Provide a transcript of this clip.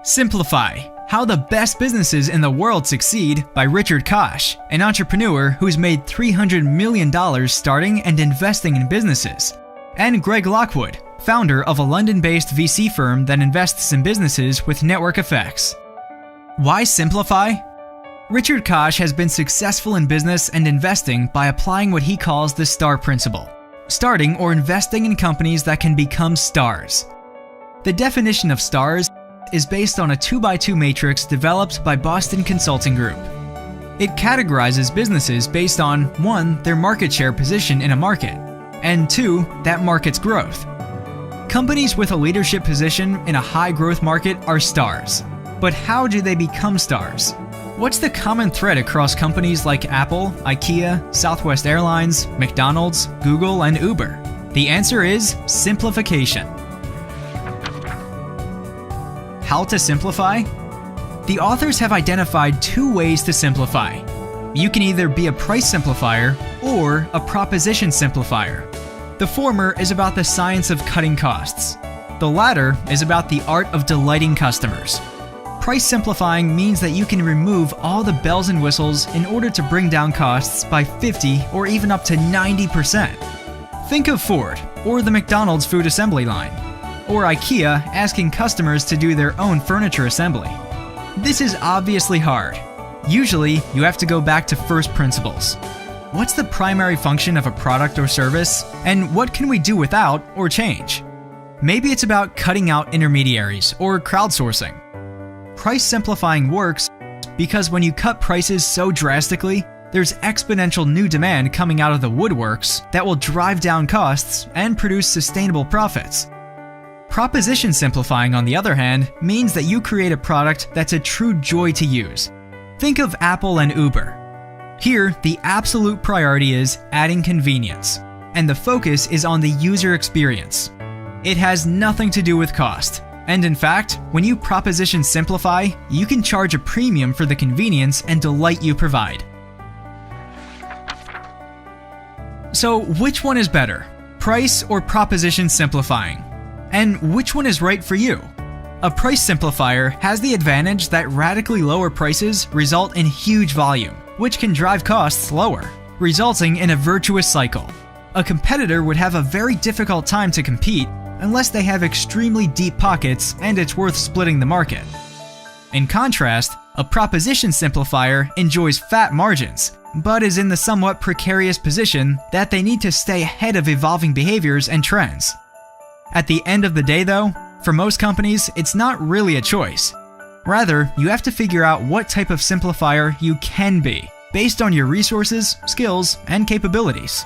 Simplify: How the Best Businesses in the World Succeed by Rичард Кош, an entrepreneur who's made $300 million starting and investing in businesses. And Greg Lockwood, founder of a London-based VC firm that invests in businesses with network effects. Why simplify? Rичард Kosh has been successful in business and investing by applying what he calls the STAR principle, starting or investing in companies that can become stars. The definition of stars is based on a 2x2 matrix developed by Boston Consulting Group. It categorizes businesses based on 1. Their market share position in a market, and 2. That market's growth. Companies with a leadership position in a high-growth market are stars. But how do they become stars? What's the common thread across companies like Apple, IKEA, Southwest Airlines, McDonald's, Google, and Uber? The answer is simplification. How to simplify? The authors have identified 2 ways to simplify. You can either be a price simplifier or a proposition simplifier. The former is about the science of cutting costs. The latter is about the art of delighting customers. Price simplifying means that you can remove all the bells and whistles in order to bring down costs by 50 or even up to 90%. Think of Ford or the McDonald's food assembly line, or IKEA asking customers to do their own furniture assembly. This is obviously hard. Usually, you have to go back to first principles. What's the primary function of a product or service, and what can we do without or change? Maybe it's about cutting out intermediaries or crowdsourcing. Price simplifying works because when you cut prices so drastically, there's exponential new demand coming out of the woodworks that will drive down costs and produce sustainable profits. Proposition simplifying, on the other hand, means that you create a product that's a true joy to use. Think of Apple and Uber. Here, the absolute priority is adding convenience, and the focus is on the user experience. It has nothing to do with cost. And in fact, when you proposition simplify, you can charge a premium for the convenience and delight you provide. So which one is better, price or proposition simplifying? And which one is right for you? A price simplifier has the advantage that radically lower prices result in huge volume, which can drive costs lower, resulting in a virtuous cycle. A competitor would have a very difficult time to compete unless they have extremely deep pockets and it's worth splitting the market. In contrast, a proposition simplifier enjoys fat margins, but is in the somewhat precarious position that they need to stay ahead of evolving behaviors and trends. At the end of the day though, for most companies, it's not really a choice. Rather, you have to figure out what type of simplifier you can be, based on your resources, skills, and capabilities.